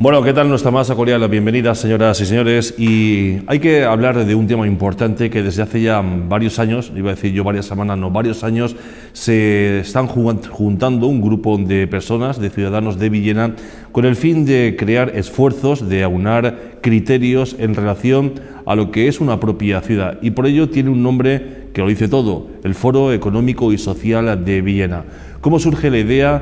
Bueno, ¿qué tal? Nuestra más cordial bienvenida, señoras y señores. Y hay que hablar de un tema importante que desde hace ya varios años, iba a decir yo varias semanas, no, varios años, se están juntando un grupo de personas, de ciudadanos de Villena, con el fin de crear esfuerzos, de aunar criterios en relación a lo que es una propia ciudad. Y por ello tiene un nombre que lo dice todo, el Foro Económico y Social de Villena. ¿Cómo surge la idea?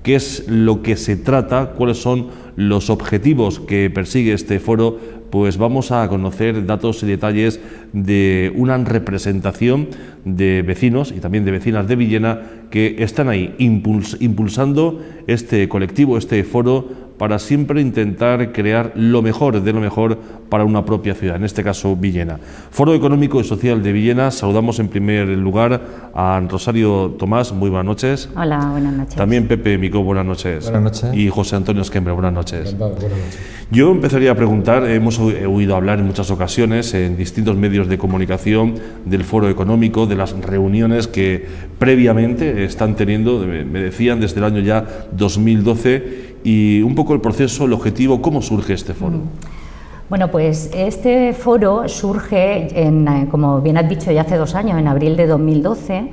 ¿Qué es lo que se trata? ¿Cuáles son los objetivos que persigue este foro? Pues vamos a conocer datos y detalles de una representación de vecinos y también de vecinas de Villena que están ahí impulsando este colectivo, este foro, para siempre intentar crear lo mejor de lo mejor para una propia ciudad, en este caso Villena. Foro Económico y Social de Villena. Saludamos en primer lugar a Rosario Tomás, muy buenas noches. Hola, buenas noches. También Pepe Micó, buenas noches. Buenas noches. Y José Antonio Esquembre, buenas noches. Buenas noches. Yo empezaría a preguntar, hemos oído hablar en muchas ocasiones en distintos medios de comunicación del Foro Económico, de las reuniones que previamente están teniendo, me decían, desde el año ya 2012, y un poco el proceso, el objetivo, ¿cómo surge este foro? Bueno, pues este foro surge, como bien has dicho, ya hace 2 años, en abril de 2012,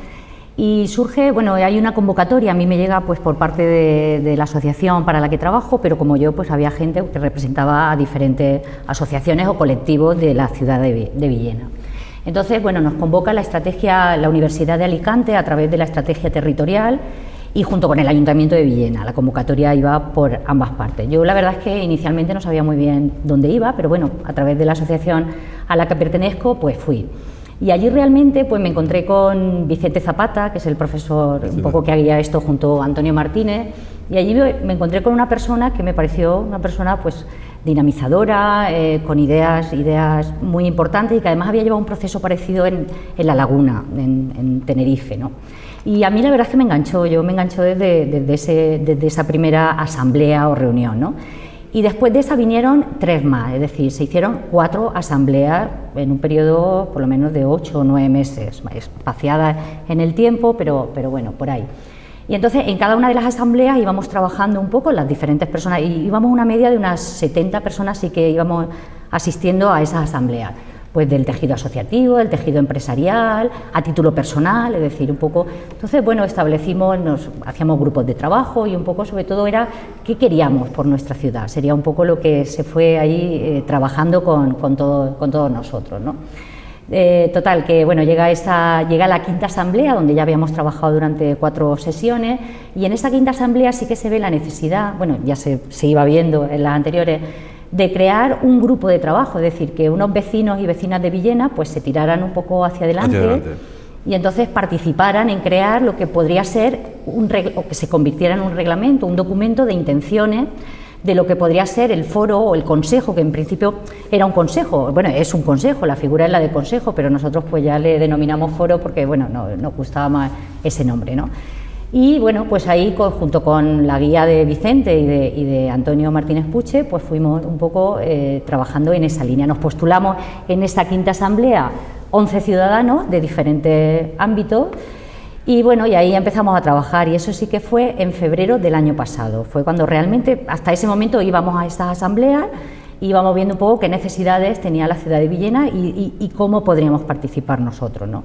y surge, bueno, hay una convocatoria, a mí me llega pues por parte de la asociación para la que trabajo, pero como yo, pues había gente que representaba a diferentes asociaciones o colectivos de la ciudad de Villena. Entonces, bueno, nos convoca la Universidad de Alicante a través de la estrategia territorial y junto con el Ayuntamiento de Villena. La convocatoria iba por ambas partes. Yo la verdad es que inicialmente no sabía muy bien dónde iba, pero bueno, a través de la asociación a la que pertenezco, pues fui. Y allí realmente pues me encontré con Vicente Zapata, que es el profesor un poco que guía esto junto a Antonio Martínez, y allí me encontré con una persona que me pareció una persona pues dinamizadora, con ideas muy importantes y que además había llevado un proceso parecido en La Laguna, en Tenerife, ¿no? Y a mí la verdad es que me enganchó, desde esa primera asamblea o reunión, ¿no? Y después de esa vinieron 3 más, es decir, se hicieron 4 asambleas en un periodo por lo menos de 8 o 9 meses, espaciadas en el tiempo, pero bueno, por ahí. Y entonces en cada una de las asambleas íbamos trabajando un poco las diferentes personas, y íbamos una media de unas 70 personas sí que íbamos asistiendo a esas asambleas, pues del tejido asociativo, del tejido empresarial, a título personal, es decir, un poco. Entonces, bueno, hacíamos grupos de trabajo y un poco sobre todo era qué queríamos por nuestra ciudad, sería un poco lo que se fue ahí trabajando con todos nosotros, ¿no? Total, que bueno, llega la quinta asamblea, donde ya habíamos trabajado durante 4 sesiones, y en esa quinta asamblea sí que se ve la necesidad, bueno, ya se iba viendo en las anteriores, de crear un grupo de trabajo, es decir, que unos vecinos y vecinas de Villena pues se tiraran un poco hacia adelante. Y entonces participaran en crear lo que podría ser o que se convirtiera en un reglamento, un documento de intenciones de lo que podría ser el foro o el consejo, que en principio era un consejo, bueno, es un consejo, la figura es la de consejo, pero nosotros pues ya le denominamos foro porque, bueno, nos gustaba más ese nombre, ¿no? Y bueno, pues ahí junto con la guía de Vicente y de Antonio Martínez Puche, pues fuimos un poco trabajando en esa línea. Nos postulamos en esta quinta asamblea 11 ciudadanos de diferentes ámbitos y bueno, y ahí empezamos a trabajar, y eso sí que fue en febrero del año pasado. Fue cuando realmente hasta ese momento íbamos a estas asambleas y íbamos viendo un poco qué necesidades tenía la ciudad de Villena y cómo podríamos participar nosotros, ¿no?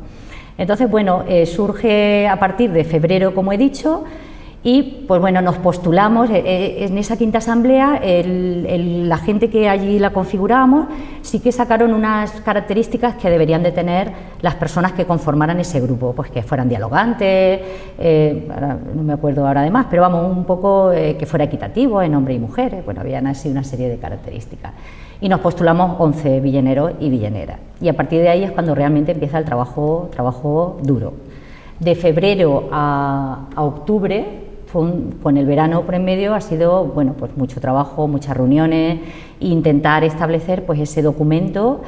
Entonces, bueno, surge a partir de febrero, como he dicho, y pues bueno, nos postulamos en esa quinta asamblea. La gente que allí la configurábamos sí que sacaron unas características que deberían de tener las personas que conformaran ese grupo, pues que fueran dialogantes, no me acuerdo ahora de más, pero vamos, un poco que fuera equitativo en hombres y mujeres. Bueno, habían así una serie de características. Y nos postulamos 11 villeneros y villeneras. Y a partir de ahí es cuando realmente empieza el trabajo duro. De febrero a octubre, con el verano por en medio, ha sido, bueno, pues mucho trabajo, muchas reuniones, e intentar establecer pues ese documento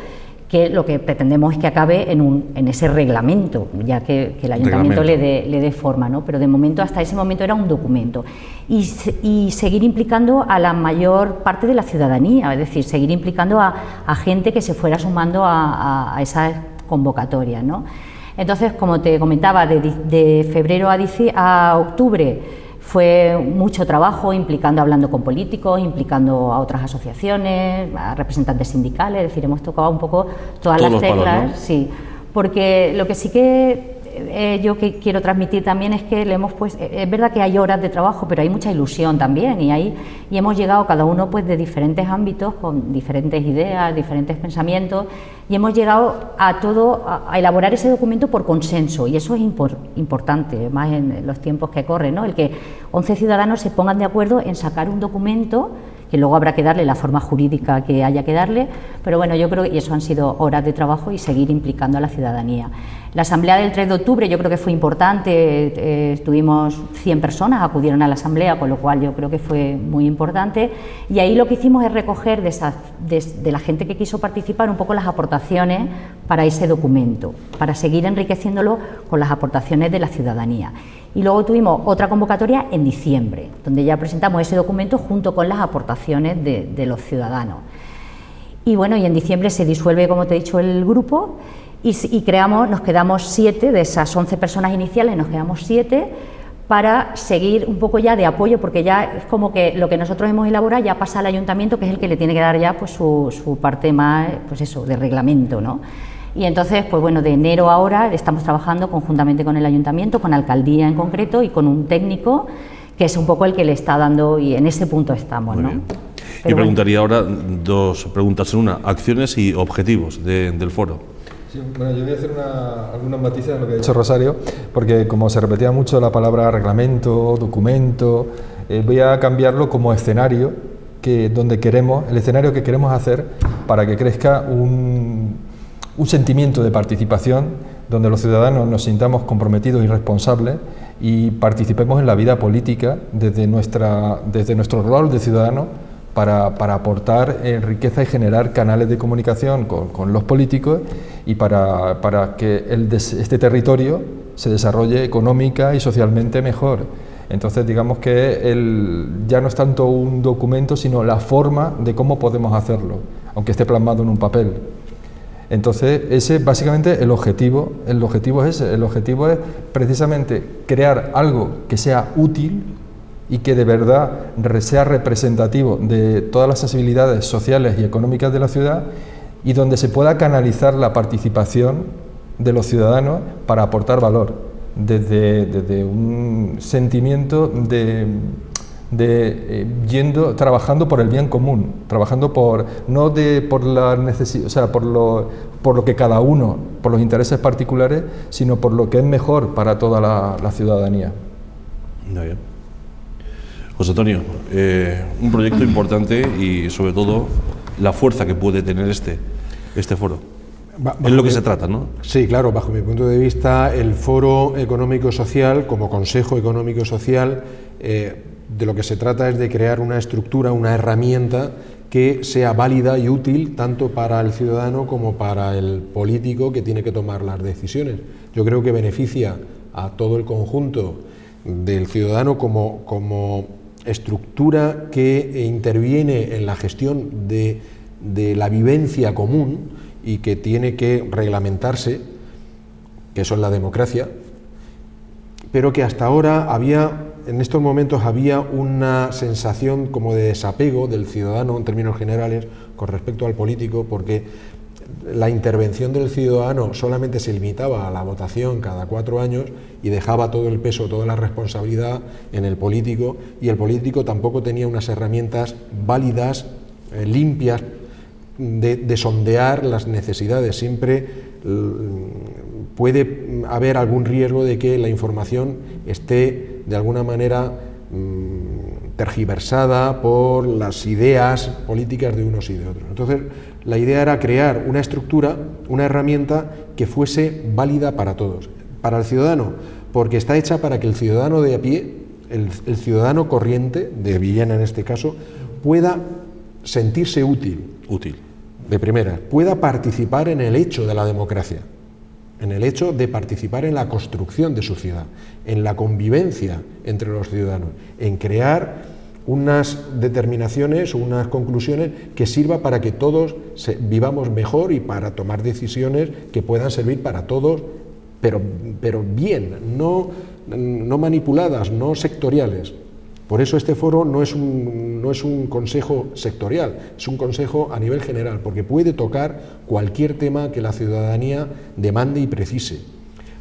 que lo que pretendemos es que acabe en ese reglamento, ya que el ayuntamiento le dé forma, ¿no? Pero de momento, hasta ese momento era un documento. Y seguir implicando a la mayor parte de la ciudadanía, es decir, seguir implicando a gente que se fuera sumando a esas convocatorias, ¿no? Entonces, como te comentaba, de febrero a octubre Fue mucho trabajo hablando con políticos, implicando a otras asociaciones, a representantes sindicales, es decir, hemos tocado un poco todas las teclas, palos, ¿no? Sí, porque lo que sí que yo quiero transmitir también es que le hemos puesto, es verdad que hay horas de trabajo, pero hay mucha ilusión también y hemos llegado cada uno pues de diferentes ámbitos, con diferentes ideas, diferentes pensamientos, y hemos llegado a elaborar ese documento por consenso, y eso es importante, más en los tiempos que corren, ¿no? El que 11 ciudadanos se pongan de acuerdo en sacar un documento que luego habrá que darle la forma jurídica que haya que darle, pero bueno, yo creo que eso han sido horas de trabajo y seguir implicando a la ciudadanía. La asamblea del 3 de octubre yo creo que fue importante, tuvimos 100 personas, acudieron a la asamblea, con lo cual yo creo que fue muy importante, y ahí lo que hicimos es recoger de la gente que quiso participar un poco las aportaciones para ese documento, para seguir enriqueciéndolo con las aportaciones de la ciudadanía. Y luego tuvimos otra convocatoria en diciembre, donde ya presentamos ese documento junto con las aportaciones de los ciudadanos. Y bueno, y en diciembre se disuelve, como te he dicho, el grupo y nos quedamos 7, de esas 11 personas iniciales, nos quedamos 7 para seguir un poco ya de apoyo, porque ya es como que lo que nosotros hemos elaborado ya pasa al ayuntamiento, que es el que le tiene que dar ya pues su parte más, pues eso, de reglamento, ¿no? Y entonces, pues bueno, de enero a ahora estamos trabajando conjuntamente con el ayuntamiento, con la alcaldía en concreto y con un técnico que es un poco el que le está dando, y en ese punto estamos, ¿no? Y preguntaría ahora dos preguntas en una: acciones y objetivos del foro. Sí, bueno, yo voy a hacer algunas matices en lo que ha dicho Rosario, porque como se repetía mucho la palabra reglamento, documento, voy a cambiarlo como escenario, el escenario que queremos hacer para que crezca un sentimiento de participación, donde los ciudadanos nos sintamos comprometidos y responsables y participemos en la vida política desde nuestro rol de ciudadanos para aportar riqueza y generar canales de comunicación con los políticos y para que este territorio se desarrolle económica y socialmente mejor. Entonces, digamos que ya no es tanto un documento, sino la forma de cómo podemos hacerlo, aunque esté plasmado en un papel. Entonces, ese es básicamente el objetivo. El objetivo es ese. El objetivo es precisamente crear algo que sea útil y que de verdad sea representativo de todas las sensibilidades sociales y económicas de la ciudad, y donde se pueda canalizar la participación de los ciudadanos para aportar valor, desde un sentimiento trabajando por el bien común, trabajando por la necesidad, o sea, por lo que cada uno, por los intereses particulares, sino por lo que es mejor para toda la ciudadanía. Muy bien. José Antonio, un proyecto importante y sobre todo la fuerza que puede tener este foro. Es lo que se trata, ¿no? Sí, claro, bajo mi punto de vista, el Foro Económico-Social, como Consejo Económico-Social, de lo que se trata es de crear una estructura, una herramienta que sea válida y útil tanto para el ciudadano como para el político que tiene que tomar las decisiones. Yo creo que beneficia a todo el conjunto del ciudadano como estructura que interviene en la gestión de la vivencia común y que tiene que reglamentarse, que eso es la democracia, pero que hasta ahora en estos momentos había una sensación como de desapego del ciudadano en términos generales con respecto al político, porque la intervención del ciudadano solamente se limitaba a la votación cada 4 años y dejaba todo el peso, toda la responsabilidad en el político, y el político tampoco tenía unas herramientas válidas, limpias, de sondear las necesidades. Siempre puede haber algún riesgo de que la información esté de alguna manera tergiversada por las ideas políticas de unos y de otros. Entonces, la idea era crear una estructura, una herramienta que fuese válida para todos. Para el ciudadano, porque está hecha para que el ciudadano de a pie, el ciudadano corriente, de Villena en este caso, pueda sentirse útil, de primera, pueda participar en el hecho de la democracia, en el hecho de participar en la construcción de su ciudad, en la convivencia entre los ciudadanos, en crear unas determinaciones o unas conclusiones que sirva para que todos vivamos mejor y para tomar decisiones que puedan servir para todos, pero bien, no manipuladas, no sectoriales. Por eso este foro no es un consejo sectorial, es un consejo a nivel general, porque puede tocar cualquier tema que la ciudadanía demande y precise.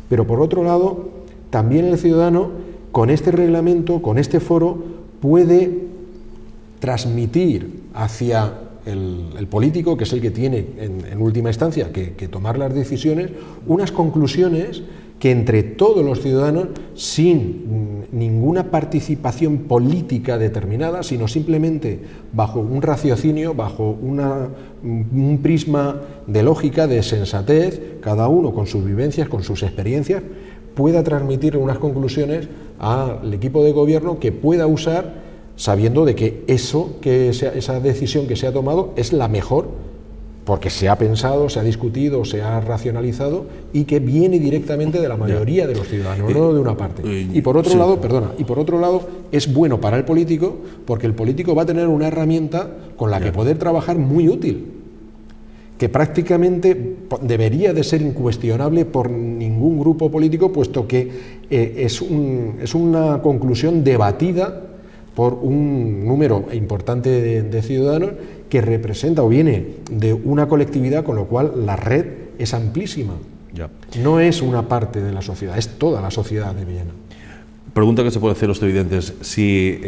Pero por otro lado, también el ciudadano, con este reglamento, con este foro, puede transmitir hacia el político, que es el que tiene en última instancia que tomar las decisiones, unas conclusiones que entre todos los ciudadanos, sin ninguna participación política determinada, sino simplemente bajo un raciocinio, bajo un prisma de lógica, de sensatez, cada uno con sus vivencias, con sus experiencias, pueda transmitir unas conclusiones al equipo de gobierno que pueda usar, sabiendo de que esa decisión que se ha tomado es la mejor, porque se ha pensado, se ha discutido, se ha racionalizado y que viene directamente de la mayoría de los ciudadanos, no de una parte. Y por otro lado, es bueno para el político, porque el político va a tener una herramienta con la que poder trabajar muy útil, que prácticamente debería de ser incuestionable por ningún grupo político, puesto que es una conclusión debatida por un número importante de ciudadanos que representa o viene de una colectividad, con lo cual la red es amplísima. Ya. No es una parte de la sociedad, es toda la sociedad de Villena. Pregunta que se puede hacer los televidentes: si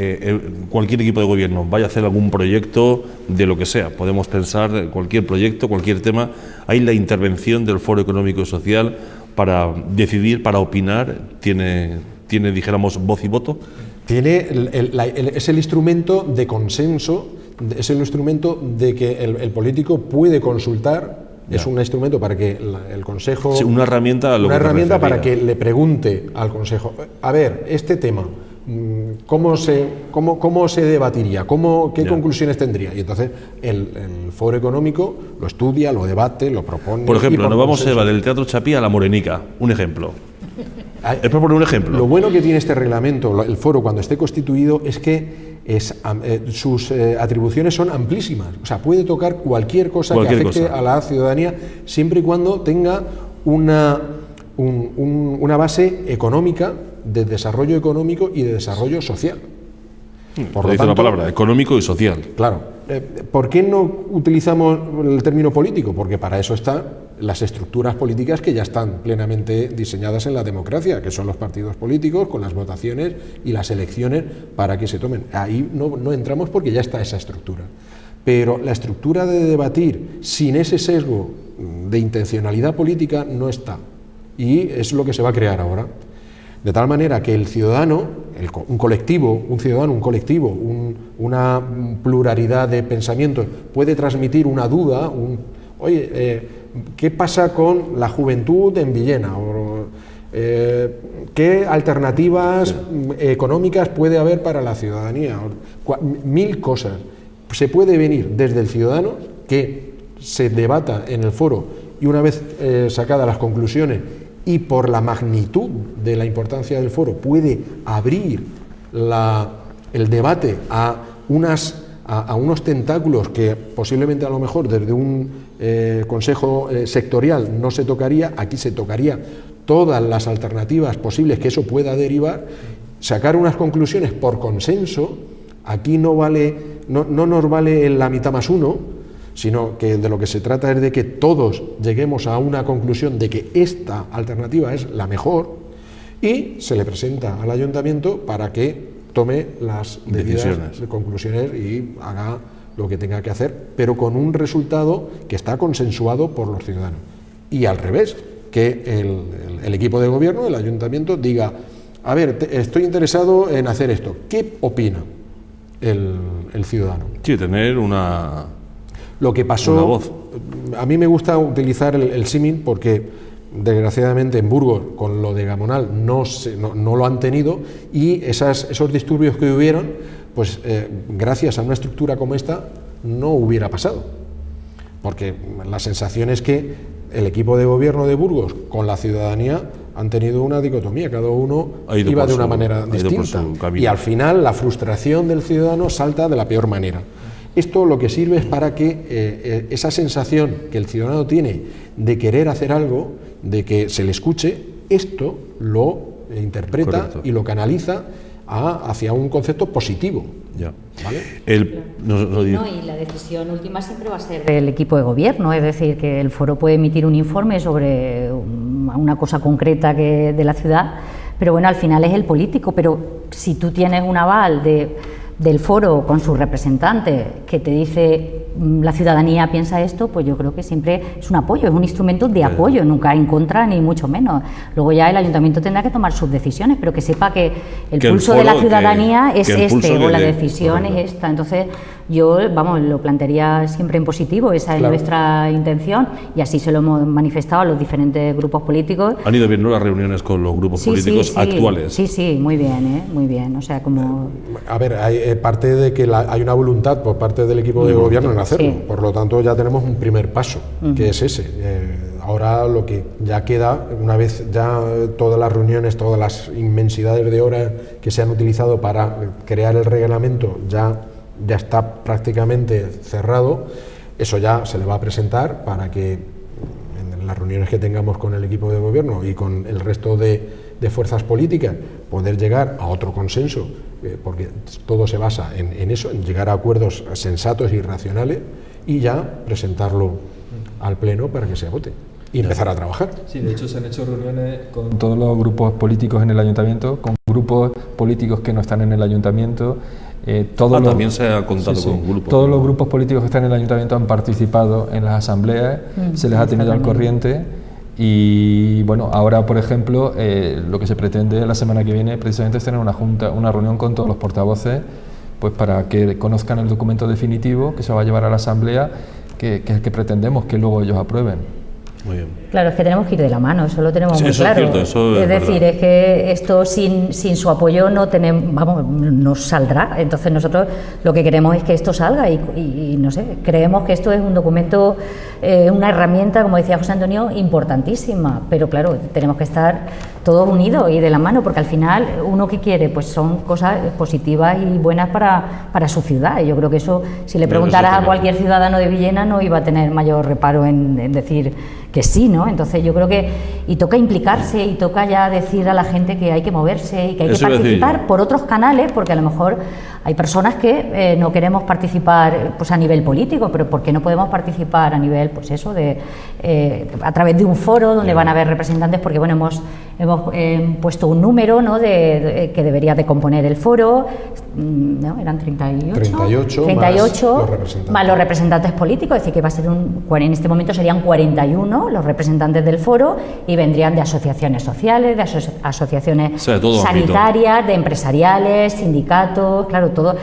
cualquier equipo de gobierno vaya a hacer algún proyecto de lo que sea, podemos pensar cualquier proyecto, cualquier tema, ¿hay la intervención del Foro Económico y Social para decidir, para opinar? ¿Tiene dijéramos, voz y voto? Es el instrumento de consenso, es el instrumento de que el político puede consultar. Ya. Es un instrumento para que el Consejo... Sí, una herramienta para que le pregunte al Consejo, a ver, este tema, ¿cómo se debatiría? ¿Qué conclusiones tendría? Y entonces el Foro Económico lo estudia, lo debate, lo propone... Por ejemplo, nos vamos, Eva, del Teatro Chapí a la Morenica, un ejemplo. Es por poner un ejemplo. Lo bueno que tiene este reglamento, el foro, cuando esté constituido, es que sus atribuciones son amplísimas. O sea, puede tocar cualquier cosa que afecte a la ciudadanía, siempre y cuando tenga una base económica, de desarrollo económico y de desarrollo social. Por lo tanto, la palabra económico y social. Claro. ¿Por qué no utilizamos el término político? Porque para eso están las estructuras políticas que ya están plenamente diseñadas en la democracia, que son los partidos políticos, con las votaciones y las elecciones para que se tomen. Ahí no entramos porque ya está esa estructura. Pero la estructura de debatir sin ese sesgo de intencionalidad política no está. Y es lo que se va a crear ahora. De tal manera que el ciudadano, un colectivo, una pluralidad de pensamientos, puede transmitir una duda, ¿qué pasa con la juventud en Villena? ¿Qué alternativas económicas puede haber para la ciudadanía? Mil cosas. Se puede venir desde el ciudadano, que se debata en el foro, y una vez sacadas las conclusiones, y por la magnitud de la importancia del foro, puede abrir el debate a unos tentáculos que posiblemente a lo mejor desde un consejo sectorial no se tocaría. Aquí se tocaría todas las alternativas posibles que eso pueda derivar, sacar unas conclusiones por consenso. Aquí no nos vale la mitad más uno, sino que de lo que se trata es de que todos lleguemos a una conclusión de que esta alternativa es la mejor, y se le presenta al ayuntamiento para que tome las decisiones, conclusiones y haga lo que tenga que hacer, pero con un resultado que está consensuado por los ciudadanos. Y al revés, que el equipo de gobierno, el ayuntamiento, diga, a ver, estoy interesado en hacer esto, ¿qué opina el ciudadano? Sí, tener una... Lo que pasó, a mí me gusta utilizar el símil porque desgraciadamente en Burgos con lo de Gamonal no lo han tenido, y esos disturbios que hubieron, pues gracias a una estructura como esta no hubiera pasado, porque la sensación es que el equipo de gobierno de Burgos con la ciudadanía han tenido una dicotomía, cada uno iba de una manera distinta, y al final la frustración del ciudadano salta de la peor manera. Esto lo que sirve es para que esa sensación que el ciudadano tiene de querer hacer algo, de que se le escuche, esto lo interpreta Correcto. y lo canaliza hacia un concepto positivo. Ya. ¿Vale? No, y la decisión última siempre va a ser del equipo de gobierno, es decir, que el foro puede emitir un informe sobre una cosa concreta de la ciudad, pero bueno, al final es el político. Pero si tú tienes un aval del foro con su representante que te dice la ciudadanía piensa esto, pues yo creo que siempre es un apoyo, es un instrumento de apoyo, nunca en contra ni mucho menos. Luego ya el ayuntamiento tendrá que tomar sus decisiones, pero que sepa que el pulso de la ciudadanía es este, o la decisión es esta. Entonces yo, vamos, lo plantearía siempre en positivo, esa es nuestra intención, y así se lo hemos manifestado a los diferentes grupos políticos. ¿Han ido bien, no, las reuniones con los grupos políticos actuales? Sí, muy bien, muy bien. O sea, como... A ver, hay parte de que hay una voluntad por parte del equipo de gobierno en hacerlo, por lo tanto ya tenemos un primer paso, que es ese. Ahora lo que ya queda, una vez ya todas las reuniones, todas las inmensidades de horas que se han utilizado para crear el reglamento ya está prácticamente cerrado, eso ya se le va a presentar para que en las reuniones que tengamos con el equipo de gobierno y con el resto de fuerzas políticas poder llegar a otro consenso, porque todo se basa en eso, en llegar a acuerdos sensatos y racionales, y ya presentarlo al Pleno para que se vote y empezar a trabajar. Sí, de hecho se han hecho reuniones con todos los grupos políticos en el ayuntamiento, con grupos políticos que no están en el ayuntamiento. También se ha contado con grupos. Todos los grupos políticos que están en el ayuntamiento han participado en las asambleas, se les ha tenido al corriente. Y bueno, ahora por ejemplo lo que se pretende la semana que viene precisamente es tener una reunión con todos los portavoces, pues para que conozcan el documento definitivo que se va a llevar a la asamblea, que es el que pretendemos que luego ellos aprueben. Muy bien. Claro, es que tenemos que ir de la mano, eso lo tenemos muy claro. Es cierto, eso es decir, verdad. es que esto sin su apoyo no saldrá. Entonces nosotros lo que queremos es que esto salga y no sé, creemos que esto es un documento, una herramienta, como decía José Antonio, importantísima. Pero claro, tenemos que estar todos unidos y de la mano, porque al final uno que quiere pues son cosas positivas y buenas para su ciudad. Y yo creo que eso, si le preguntaras a cualquier ciudadano de Villena, no iba a tener mayor reparo en decir que sí, ¿no? Entonces yo creo que toca implicarse y toca ya decir a la gente que hay que moverse y que hay que participar por otros canales, porque a lo mejor hay personas que no queremos participar pues a nivel político, pero ¿por qué no podemos participar a nivel, pues eso, a través de un foro donde van a haber representantes? Porque bueno, hemos puesto un número, ¿no?, que debería de componer el foro, ¿no? Eran 38 más los representantes políticos, es decir, que va a ser en este momento serían 41 los representantes del foro, y vendrían de asociaciones sociales, de asociaciones sanitarias, de empresariales, sindicatos, claro, todo.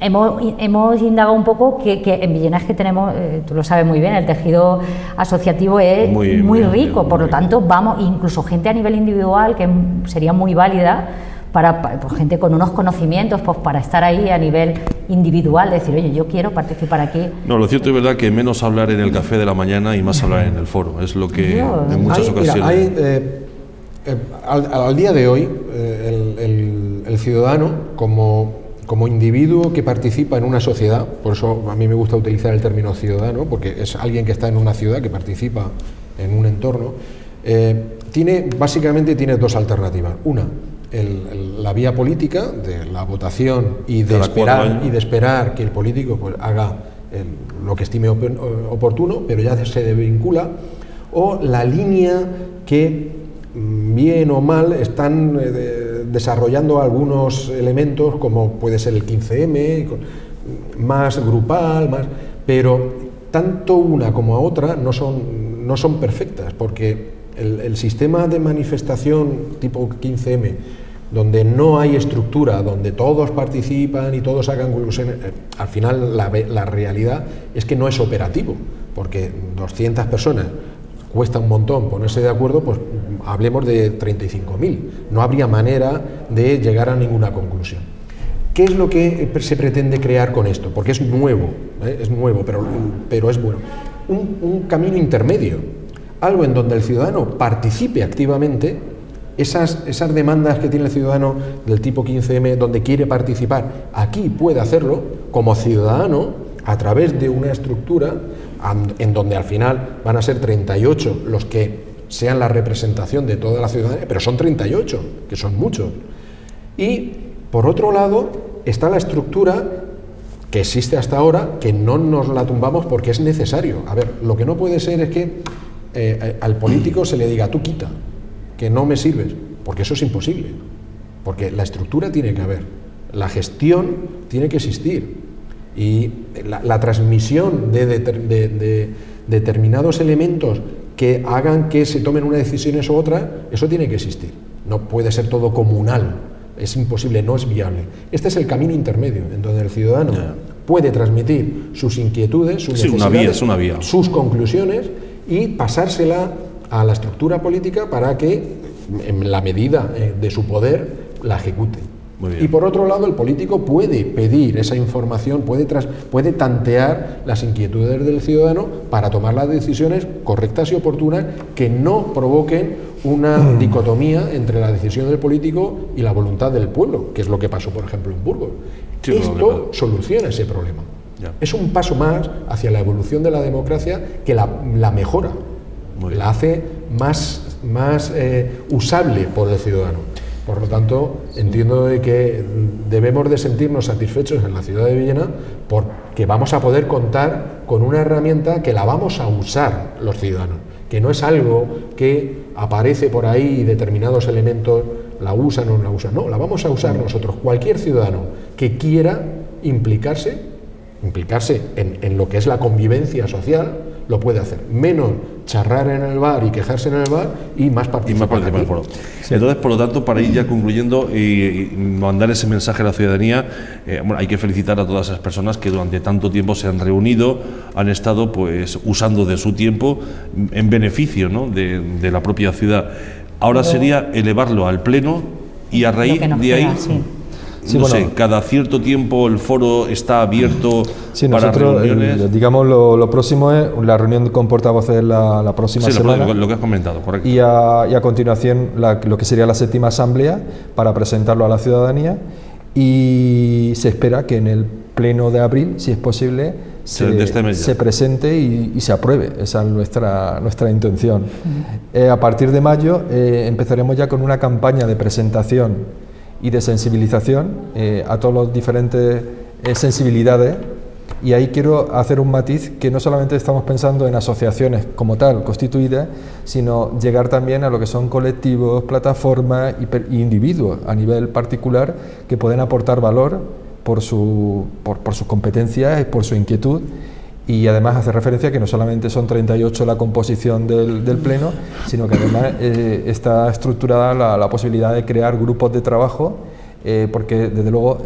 Hemos indagado un poco que en Villena es que tenemos, tú lo sabes muy bien, el tejido asociativo es muy rico, por lo tanto vamos, incluso gente a nivel individual que sería muy válida para gente con unos conocimientos, pues para estar ahí a nivel individual, decir, oye, yo quiero participar aquí. No, lo cierto es verdad que menos hablar en el café de la mañana y más hablar en el foro, es lo que en muchas ocasiones... Al día de hoy, el ciudadano como individuo que participa en una sociedad, por eso a mí me gusta utilizar el término ciudadano, porque es alguien que está en una ciudad, que participa en un entorno, básicamente tiene dos alternativas. Una, la vía política de la votación y de esperar que el político pues haga lo que estime oportuno, pero ya se desvincula, o la línea que bien o mal están desarrollando algunos elementos, como puede ser el 15M, más grupal, pero tanto una como otra no son perfectas, porque el sistema de manifestación tipo 15M, donde no hay estructura, donde todos participan y todos sacan conclusiones, al final la realidad es que no es operativo, porque 200 personas cuesta un montón ponerse de acuerdo, pues hablemos de 35.000, no habría manera de llegar a ninguna conclusión. ¿Qué es lo que se pretende crear con esto? Porque es nuevo, pero es bueno. Un camino intermedio, algo en donde el ciudadano participe activamente, esas demandas que tiene el ciudadano del tipo 15M, donde quiere participar, aquí puede hacerlo como ciudadano a través de una estructura en donde al final van a ser 38 los que sean la representación de toda la ciudadanía, pero son 38, que son muchos. Y, por otro lado, está la estructura que existe hasta ahora, que no nos la tumbamos porque es necesario. A ver, lo que no puede ser es que al político se le diga, tú quita, que no me sirves, porque eso es imposible, porque la estructura tiene que haber, la gestión tiene que existir, y la transmisión de determinados elementos que hagan que se tomen unas decisiones u otras, eso tiene que existir, no puede ser todo comunal, es imposible, no es viable. Este es el camino intermedio, en donde el ciudadano puede transmitir sus inquietudes, sus necesidades, sus conclusiones, y pasársela a la estructura política para que, en la medida de su poder, la ejecute. Y por otro lado, el político puede pedir esa información, puede tantear las inquietudes del ciudadano para tomar las decisiones correctas y oportunas que no provoquen una dicotomía entre la decisión del político y la voluntad del pueblo, que es lo que pasó, por ejemplo, en Burgos. Sí, esto soluciona ese problema. Es un paso más hacia la evolución de la democracia que la mejora, la hace más usable por el ciudadano. Por lo tanto, entiendo de que debemos de sentirnos satisfechos en la ciudad de Villena porque vamos a poder contar con una herramienta que la vamos a usar los ciudadanos, que no es algo que aparece por ahí y determinados elementos la usan o no la usan, no, la vamos a usar nosotros. Cualquier ciudadano que quiera implicarse en lo que es la convivencia social, lo puede hacer. Menos charrar en el bar y quejarse en el bar y más participar en el foro. Sí. Entonces, por lo tanto, para ir ya concluyendo y mandar ese mensaje a la ciudadanía, bueno, hay que felicitar a todas esas personas que durante tanto tiempo se han reunido, han estado pues usando de su tiempo en beneficio, ¿no?, de la propia ciudad. Ahora sería elevarlo al pleno y a raíz de ahí... Sí, no bueno, sé, cada cierto tiempo el foro está abierto para nosotros, reuniones. Digamos, lo próximo es la reunión con portavoces la próxima semana. Lo que has comentado, correcto. Y a continuación lo que sería la 7ª asamblea para presentarlo a la ciudadanía, y se espera que en el pleno de abril, si es posible, se presente y se apruebe. Esa es nuestra intención. A partir de mayo empezaremos ya con una campaña de presentación y de sensibilización a todas las diferentes sensibilidades, y ahí quiero hacer un matiz, que no solamente estamos pensando en asociaciones como tal, constituidas, sino llegar también a lo que son colectivos, plataformas y individuos a nivel particular que pueden aportar valor por sus competencias y por su inquietud. Y además hace referencia a que no solamente son 38 la composición del pleno, sino que además está estructurada la posibilidad de crear grupos de trabajo, porque desde luego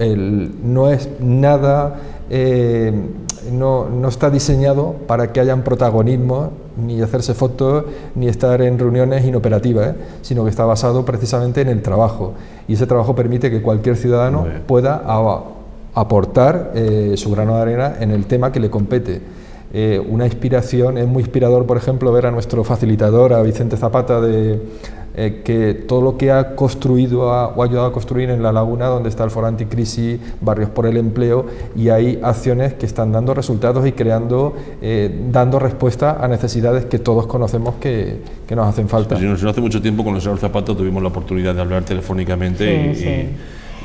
no es nada, no está diseñado para que hayan protagonismo, ni hacerse fotos, ni estar en reuniones inoperativas, sino que está basado precisamente en el trabajo, y ese trabajo permite que cualquier ciudadano pueda aportar su grano de arena en el tema que le compete. Una inspiración, es muy inspirador, por ejemplo, ver a nuestro facilitador, a Vicente Zapata, que todo lo que ha construido o ha ayudado a construir en La Laguna, donde está el Foro Anticrisis, Barrios por el Empleo, y hay acciones que están dando resultados y dando respuesta a necesidades que todos conocemos que nos hacen falta. Si no hace mucho tiempo con el señor Zapata tuvimos la oportunidad de hablar telefónicamente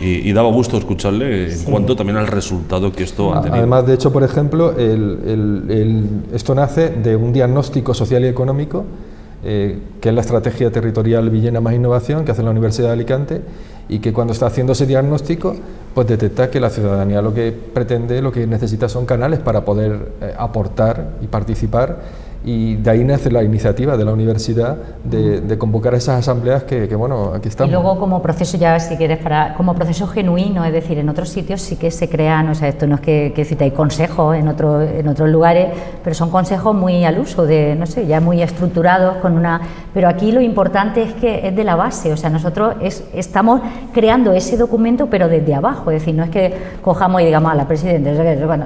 y daba gusto escucharle en cuanto también al resultado que esto ha tenido. Además, de hecho, por ejemplo, esto nace de un diagnóstico social y económico, que es la estrategia territorial Villena más Innovación, que hace la Universidad de Alicante, y que cuando está haciendo ese diagnóstico, pues detecta que la ciudadanía lo que pretende, lo que necesita son canales para poder aportar y participar. Y de ahí nace la iniciativa de la universidad de convocar esas asambleas que bueno, aquí estamos. Y luego, como proceso, ya si quieres, como proceso genuino, es decir, en otros sitios sí que se crean, o sea, esto no es que citáis consejos en otros lugares, pero son consejos muy al uso, no sé, ya muy estructurados, pero aquí lo importante es que es de la base, o sea, nosotros estamos creando ese documento, pero desde abajo, es decir, no es que cojamos y digamos a la presidenta,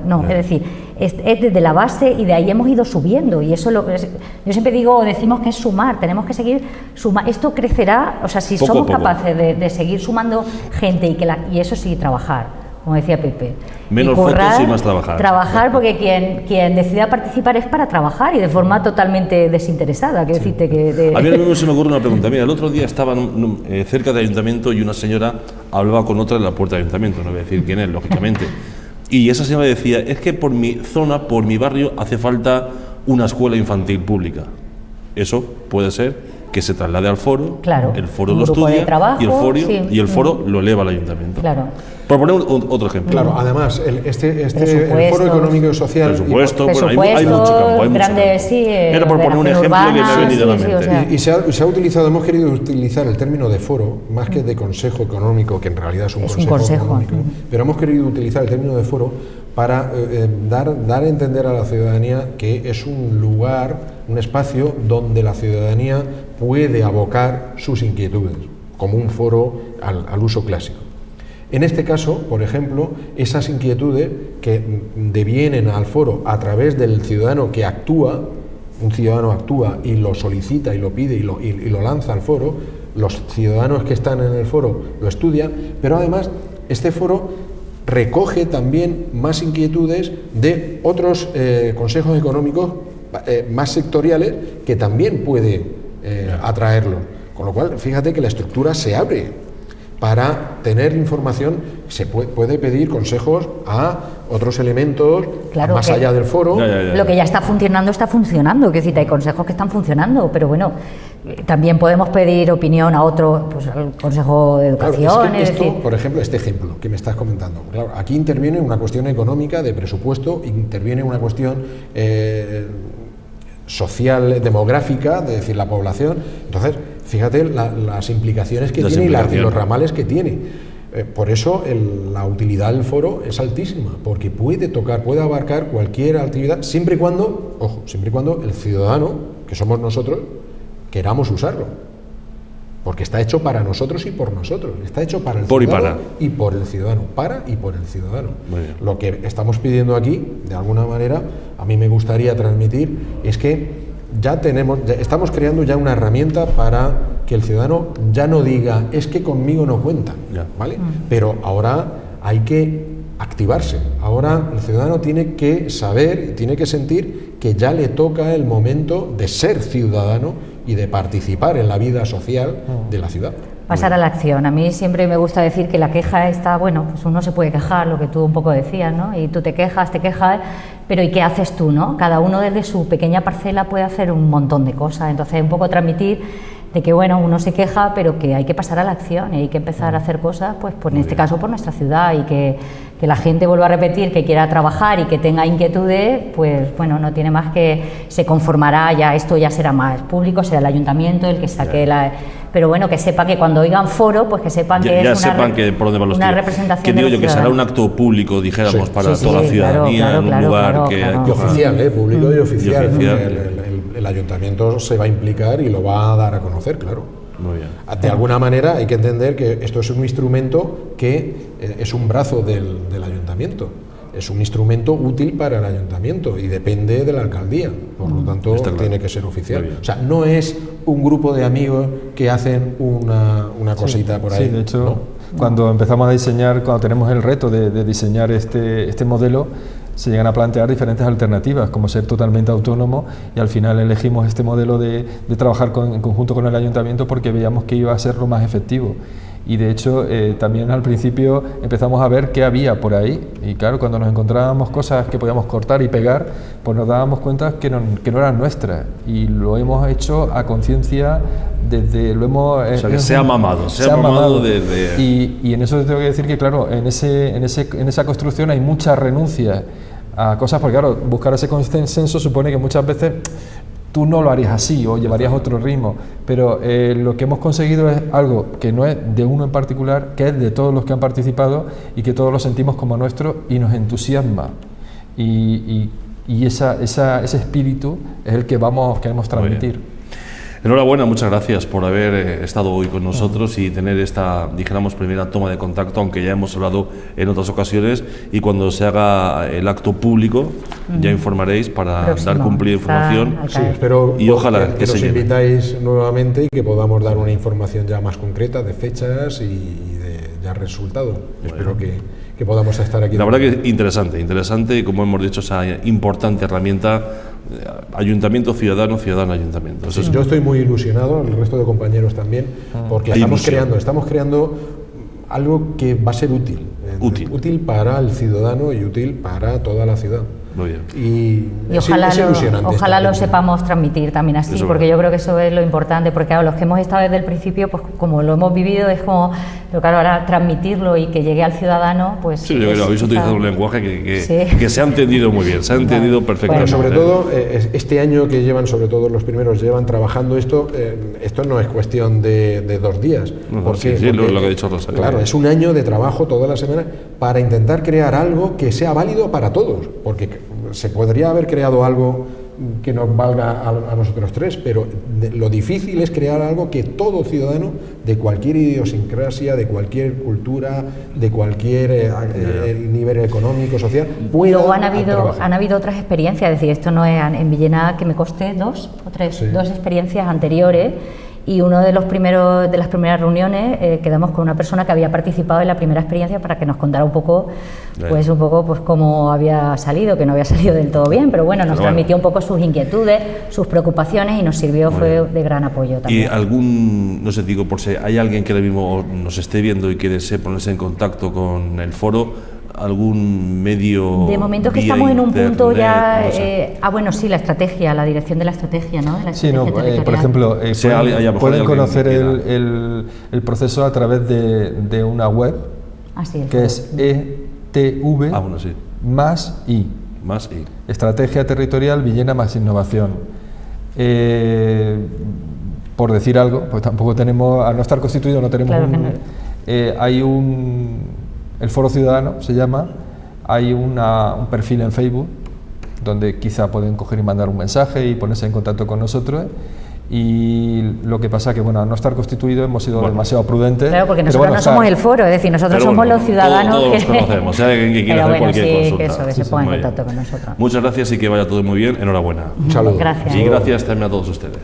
no, es decir, es desde la base, y de ahí hemos ido subiendo, y eso yo siempre decimos que es sumar, tenemos que seguir sumando, esto crecerá, o sea, si somos capaces de seguir sumando gente y eso sí, trabajar, como decía Pepe. Menos fotos y más trabajar. Trabajar, porque quien decida participar es para trabajar y de forma totalmente desinteresada. Quiero decirte que A mí ahora mismo se me ocurre una pregunta. Mira, el otro día estaba cerca del ayuntamiento y una señora hablaba con otra en la puerta del ayuntamiento, no voy a decir quién es, lógicamente. Y esa señora decía, es que por mi zona, por mi barrio, hace falta una escuela infantil pública. Eso puede ser que se traslade al foro, claro, el foro lo estudia trabajo, y el foro lo eleva al ayuntamiento. Claro. Por poner otro ejemplo. Claro, además, el Foro Económico y Social... Presupuesto, bueno, hay mucho campo. Hay grandes, mucho campo. Era por poner un ejemplo que me ha venido a la mente. O sea. Y se ha utilizado, hemos querido utilizar el término de foro, más que de consejo económico, que en realidad es un consejo económico, pero hemos querido utilizar el término de foro para dar a entender a la ciudadanía que es un lugar, un espacio donde la ciudadanía puede abocar sus inquietudes, como un foro al uso clásico. En este caso, por ejemplo, esas inquietudes que devienen al foro a través del ciudadano que actúa, un ciudadano actúa y lo solicita y lo pide y lo lanza al foro, los ciudadanos que están en el foro lo estudian, pero además este foro recoge también más inquietudes de otros consejos económicos más sectoriales que también puede atraerlo. Con lo cual, fíjate que la estructura se abre para tener información, se puede pedir consejos a otros elementos, claro, más allá del foro. Lo que ya está funcionando, que decir, hay consejos que están funcionando, pero bueno, también podemos pedir opinión a otro, pues al Consejo de Educación. Claro, es que por ejemplo, este ejemplo que me estás comentando, claro, aquí interviene una cuestión económica, de presupuesto, interviene una cuestión social, demográfica, de decir, la población. Entonces, fíjate las implicaciones que tiene y los ramales que tiene. Por eso la utilidad del foro es altísima, porque puede abarcar cualquier actividad, siempre y cuando el ciudadano, que somos nosotros, queramos usarlo. Porque está hecho para nosotros y por nosotros. Está hecho para el ciudadano y por el ciudadano. Para y por el ciudadano. Lo que estamos pidiendo aquí, de alguna manera, a mí me gustaría transmitir, es que ya estamos creando ya una herramienta para que el ciudadano ya no diga, es que conmigo no cuentan, ¿vale? Pero ahora hay que activarse. Ahora el ciudadano tiene que saber, tiene que sentir que ya le toca el momento de ser ciudadano y de participar en la vida social de la ciudad. Pasar a la acción. A mí siempre me gusta decir que la queja está, bueno, pues uno se puede quejar, lo que tú un poco decías, ¿no? Y tú te quejas, pero ¿y qué haces tú, no? Cada uno desde su pequeña parcela puede hacer un montón de cosas. Entonces, un poco transmitir de que, bueno, uno se queja, pero que hay que pasar a la acción y hay que empezar a hacer cosas, pues en este caso por nuestra ciudad, y que la gente vuelva a repetir que quiera trabajar y que tenga inquietudes, pues bueno, no tiene más que se conformará, esto ya será más público, será el ayuntamiento el que saque pero bueno, que sepa que cuando oigan foro, pues que sepan que es una representación. Que digo yo, que será un acto público, dijéramos, para toda la ciudadanía, en un lugar oficial, público y oficial. El ayuntamiento se va a implicar y lo va a dar a conocer, claro. Muy bien. De alguna manera hay que entender que esto es un instrumento que es un brazo del ayuntamiento. Es un instrumento útil para el ayuntamiento y depende de la alcaldía, por lo tanto tiene que ser oficial. O sea, no es un grupo de amigos que hacen una cosita por ahí. Sí, de hecho, cuando empezamos a diseñar, cuando tenemos el reto de diseñar este modelo, se llegan a plantear diferentes alternativas, como ser totalmente autónomo, y al final elegimos este modelo de trabajar en conjunto con el ayuntamiento porque veíamos que iba a ser lo más efectivo. Y de hecho también al principio empezamos a ver qué había por ahí, y claro, cuando nos encontrábamos cosas que podíamos cortar y pegar, pues nos dábamos cuenta que no eran nuestras, y lo hemos hecho a conciencia que se ha mamado desde... Y en eso tengo que decir que claro, en esa construcción hay mucha renuncia a cosas, porque claro, buscar ese consenso supone que muchas veces tú no lo harías así o llevarías otro ritmo, pero lo que hemos conseguido es algo que no es de uno en particular, que es de todos los que han participado y que todos lo sentimos como nuestro y nos entusiasma, y ese espíritu es el que queremos transmitir. Enhorabuena, muchas gracias por haber estado hoy con nosotros y tener esta, dijéramos, primera toma de contacto, aunque ya hemos hablado en otras ocasiones, y cuando se haga el acto público ya informaréis para dar cumplida información. Sí, espero y ojalá que nos invitáis nuevamente y que podamos dar una información ya más concreta de fechas y de ya resultados. Espero que podamos estar aquí. La verdad que interesante, interesante, como hemos dicho, esa importante herramienta, ayuntamiento, ciudadano, ciudadano, ayuntamiento. Sí, yo estoy muy ilusionado, el resto de compañeros también, porque estamos creando algo que va a ser útil para el ciudadano y útil para toda la ciudad. Muy bien. Y ojalá lo sepamos transmitir también así, Eso porque yo creo que eso es lo importante, porque claro, los que hemos estado desde el principio, pues como lo hemos vivido, es como, pero claro, ahora transmitirlo y que llegue al ciudadano, pues... Sí, yo creo que habéis utilizado un lenguaje que se ha entendido muy bien, se ha entendido perfectamente. Bueno, sobre todo, este año que llevan, sobre todo los primeros, llevan trabajando esto, esto no es cuestión de 2 días. Porque lo que ha dicho Rosario. Claro, es un año de trabajo toda la semana para intentar crear algo que sea válido para todos, porque se podría haber creado algo que nos valga a nosotros tres, pero lo difícil es crear algo que todo ciudadano de cualquier idiosincrasia, de cualquier cultura, de cualquier nivel económico, social, pueda. Luego han habido otras experiencias, es decir, esto no es en Villena, que me costé 2 o 3, 2 experiencias anteriores. Y uno de las primeras reuniones quedamos con una persona que había participado en la primera experiencia para que nos contara un poco cómo había salido, que no había salido del todo bien, pero bueno, nos transmitió un poco sus inquietudes, sus preocupaciones y nos sirvió, fue de gran apoyo también. Y no sé, digo, por si hay alguien que ahora mismo nos esté viendo y quiere ponerse en contacto con el foro, algún medio. De momento que estamos en un punto ya. No sé. Bueno, sí, la estrategia, la dirección de la estrategia, ¿no? La estrategia por ejemplo, pueden conocer el proceso a través de una web que es ETV más I. Estrategia Territorial Villena más Innovación. Por decir algo, pues tampoco tenemos, al no estar constituido, no tenemos el Foro Ciudadano se llama, hay un perfil en Facebook donde quizá pueden coger y mandar un mensaje y ponerse en contacto con nosotros. Y lo que pasa que, bueno, al no estar constituido hemos sido demasiado prudentes. Claro, porque nosotros no somos el foro, es decir, nosotros somos los ciudadanos. Todos los conocemos, si hay alguien que quiera hacer cualquier consulta. Que se ponga en contacto con nosotros. Muchas gracias y que vaya todo muy bien. Enhorabuena. Un saludo. Gracias. Y gracias también a todos ustedes.